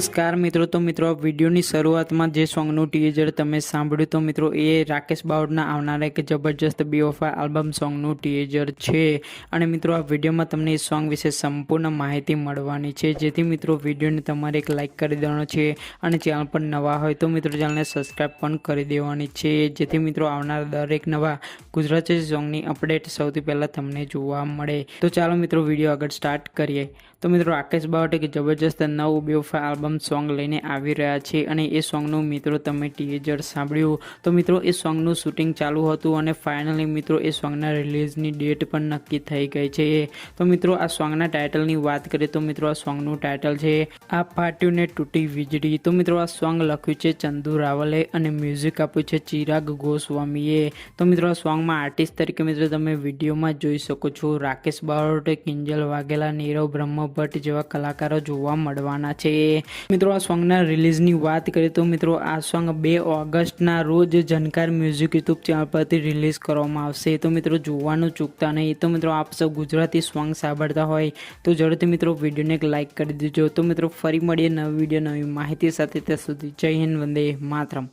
નમસ્કાર મિત્રો, તો મિત્રો આ વિડીયોની શરૂઆતમાં જે સોંગનું ટીઝર તમે સાંભળ્યું તો મિત્રો એ રાકેશ બાવળના આવનારા એક જબરજસ્ત બેવફા આલ્બમ સોંગનું ટીઝર છે અને મિત્રો આ વિડીયોમાં તમને એ સોંગ વિશે સંપૂર્ણ માહિતી મળવાની છે, જેથી મિત્રો વિડીયોને તમારે એક લાઇક કરી દેવાનો છે અને ચેનલ પર નવા હોય તો મિત્રો ચેનલને સબસ્ક્રાઈબ પણ કરી દેવાની છે, જેથી મિત્રો આવનારા દરેક નવા ગુજરાતી સોંગની અપડેટ સૌથી પહેલાં તમને જોવા મળે। તો ચાલો મિત્રો વિડીયો આગળ સ્ટાર્ટ કરીએ। તો મિત્રો રાકેશ બાવળ એક જબરજસ્ત નવું બેવફા આલ્બમ સોંગ લઈને આવી રહ્યા છે અને એ સોંગનું મિત્રો તમે ટીઝર સાંભળ્યું તો મિત્રો એ સોંગનું શૂટિંગ ચાલુ હતું અને ફાઇનલી મિત્રો એ સોંગના રિલીઝની ડેટ પણ નક્કી થઈ ગઈ છે। તો મિત્રો આ સોંગના ટાઇટલની વાત કરીએ તો મિત્રો આ સોંગનું ટાઇટલ છે આ ફાટ્યું ને તૂટી વીજળી। તો મિત્રો આ સોંગ લખ્યું છે ચંદુ રાવલે અને મ્યુઝિક આપ્યું છે ચિરાગ ગોસ્વામીએ। તો મિત્રો આ સોંગમાં આર્ટિસ્ટ તરીકે મિત્રો તમે વિડીયોમાં જોઈ શકો છો રાકેશ બાવળ, કિંજલ વાઘેલા, નીરવ બ્રહ્મભટ્ટ જેવા કલાકારો જોવા મળવાના છે। મિત્રો આ સોંગના રિલીઝની વાત કરીએ તો મિત્રો આ સોંગ 2 ઓગસ્ટના રોજ ઝનકાર મ્યુઝિક યુટ્યુબ ચેનલ પરથી રિલીઝ કરવામાં આવશે। તો મિત્રો જોવાનું ચૂકતા નહીં। તો મિત્રો આપ સૌ ગુજરાતી સોંગ સાંભળતા હોય તો ઝડપથી મિત્રો વિડીયોને એક લાઇક કરી દેજો। તો મિત્રો ફરી મળીએ નવી વિડીયો નવી માહિતી સાથે, ત્યાં સુધી જય હિન્દ, વંદે માતરમ।